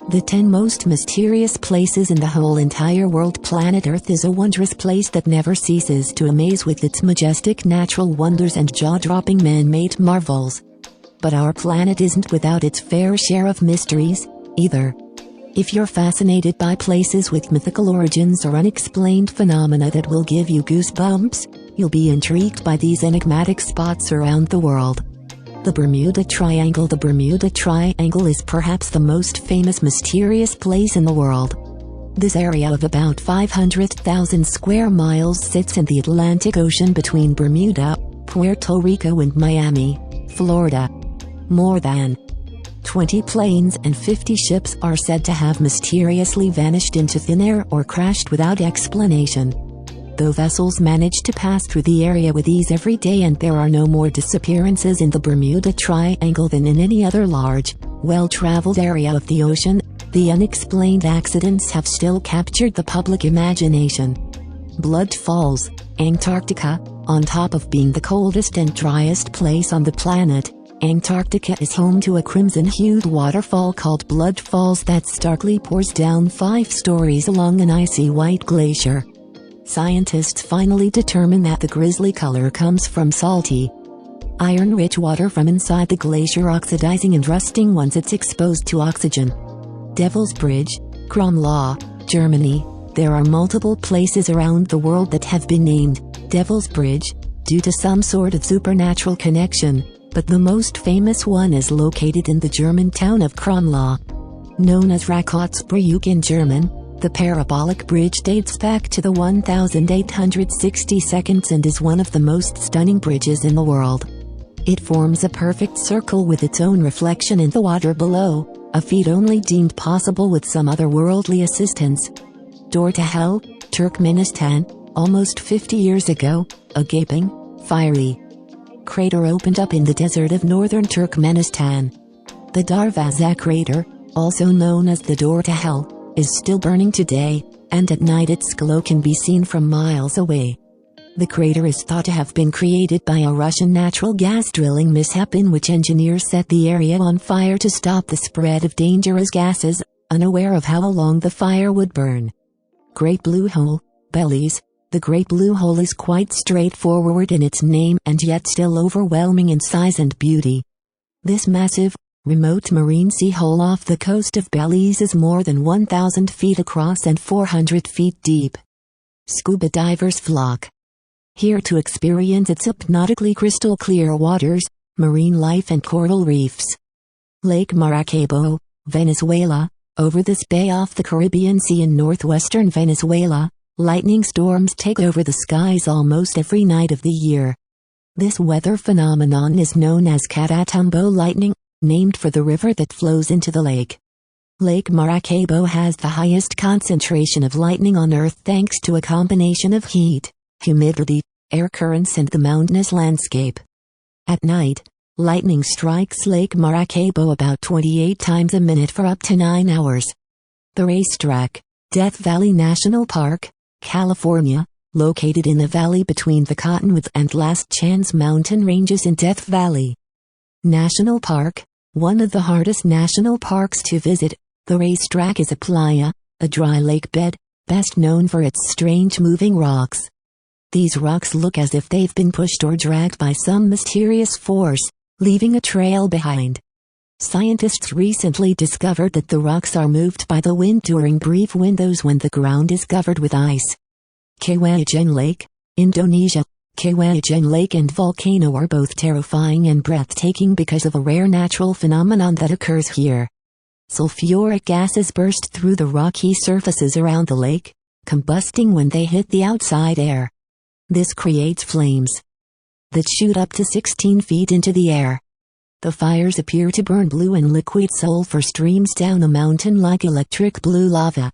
The 10 most mysterious places in the whole entire world. Planet Earth is a wondrous place that never ceases to amaze with its majestic natural wonders and jaw-dropping man-made marvels. But our planet isn't without its fair share of mysteries, either. If you're fascinated by places with mythical origins or unexplained phenomena that will give you goosebumps, you'll be intrigued by these enigmatic spots around the world. The Bermuda Triangle. The Bermuda Triangle is perhaps the most famous mysterious place in the world. This area of about 500,000 square miles sits in the Atlantic Ocean between Bermuda, Puerto Rico and Miami, Florida. More than 20 planes and 50 ships are said to have mysteriously vanished into thin air or crashed without explanation. Though vessels manage to pass through the area with ease every day, and there are no more disappearances in the Bermuda Triangle than in any other large, well-traveled area of the ocean, the unexplained accidents have still captured the public imagination. Blood Falls, Antarctica. On top of being the coldest and driest place on the planet, Antarctica is home to a crimson-hued waterfall called Blood Falls that starkly pours down 5 stories along an icy white glacier. Scientists finally determine that the grizzly color comes from salty, iron-rich water from inside the glacier oxidizing and rusting once it's exposed to oxygen. Devil's Bridge, Kronlaw, Germany. There are multiple places around the world that have been named Devil's Bridge due to some sort of supernatural connection, but the most famous one is located in the German town of Kronlaw. Known as Rakotsbrück in German, the parabolic bridge dates back to the 1862 and is one of the most stunning bridges in the world. It forms a perfect circle with its own reflection in the water below, a feat only deemed possible with some otherworldly assistance. Door to Hell, Turkmenistan. Almost 50 years ago, a gaping, fiery crater opened up in the desert of northern Turkmenistan. The Darvaza crater, also known as the Door to Hell, is still burning today, and at night its glow can be seen from miles away. The crater is thought to have been created by a Russian natural gas drilling mishap in which engineers set the area on fire to stop the spread of dangerous gases, unaware of how long the fire would burn. Great Blue Hole, Belize. The Great Blue Hole is quite straightforward in its name and yet still overwhelming in size and beauty. This massive, remote marine sea hole off the coast of Belize is more than 1,000 feet across and 400 feet deep. Scuba divers flock here to experience its hypnotically crystal clear waters, marine life and coral reefs. Lake Maracaibo, Venezuela. Over this bay off the Caribbean Sea in northwestern Venezuela, lightning storms take over the skies almost every night of the year. This weather phenomenon is known as Catatumbo lightning, named for the river that flows into the lake. Lake Maracaibo has the highest concentration of lightning on Earth thanks to a combination of heat, humidity, air currents and the mountainous landscape. At night, lightning strikes Lake Maracaibo about 28 times a minute for up to 9 hours. The racetrack, Death Valley National Park, California, located in the valley between the Cottonwoods and Last Chance mountain ranges in Death Valley National Park, one of the hardest national parks to visit. The racetrack is a playa, a dry lake bed, best known for its strange moving rocks. These rocks look as if they've been pushed or dragged by some mysterious force, leaving a trail behind. Scientists recently discovered that the rocks are moved by the wind during brief windows when the ground is covered with ice. Kawaiijin Lake, Indonesia. Kawaiijin Lake and volcano are both terrifying and breathtaking because of a rare natural phenomenon that occurs here. Sulfuric gases burst through the rocky surfaces around the lake, combusting when they hit the outside air. This creates flames that shoot up to 16 feet into the air. The fires appear to burn blue and liquid sulfur streams down a mountain like electric blue lava.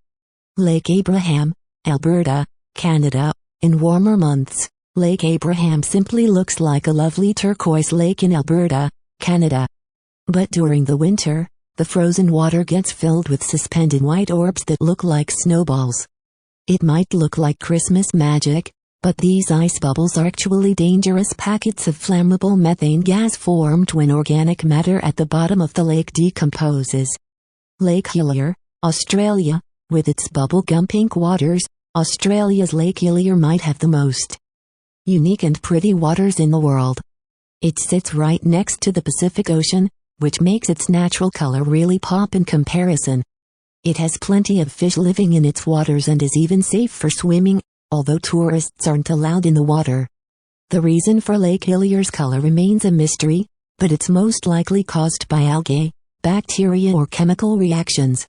Lake Abraham, Alberta, Canada. In warmer months, Lake Abraham simply looks like a lovely turquoise lake in Alberta, Canada. But during the winter, the frozen water gets filled with suspended white orbs that look like snowballs. It might look like Christmas magic, but these ice bubbles are actually dangerous packets of flammable methane gas formed when organic matter at the bottom of the lake decomposes. Lake Hillier, Australia. With its bubblegum pink waters, Australia's Lake Hillier might have the most unique and pretty waters in the world. It sits right next to the Pacific Ocean, which makes its natural color really pop in comparison. It has plenty of fish living in its waters and is even safe for swimming, although tourists aren't allowed in the water. The reason for Lake Hillier's color remains a mystery, but it's most likely caused by algae, bacteria or chemical reactions.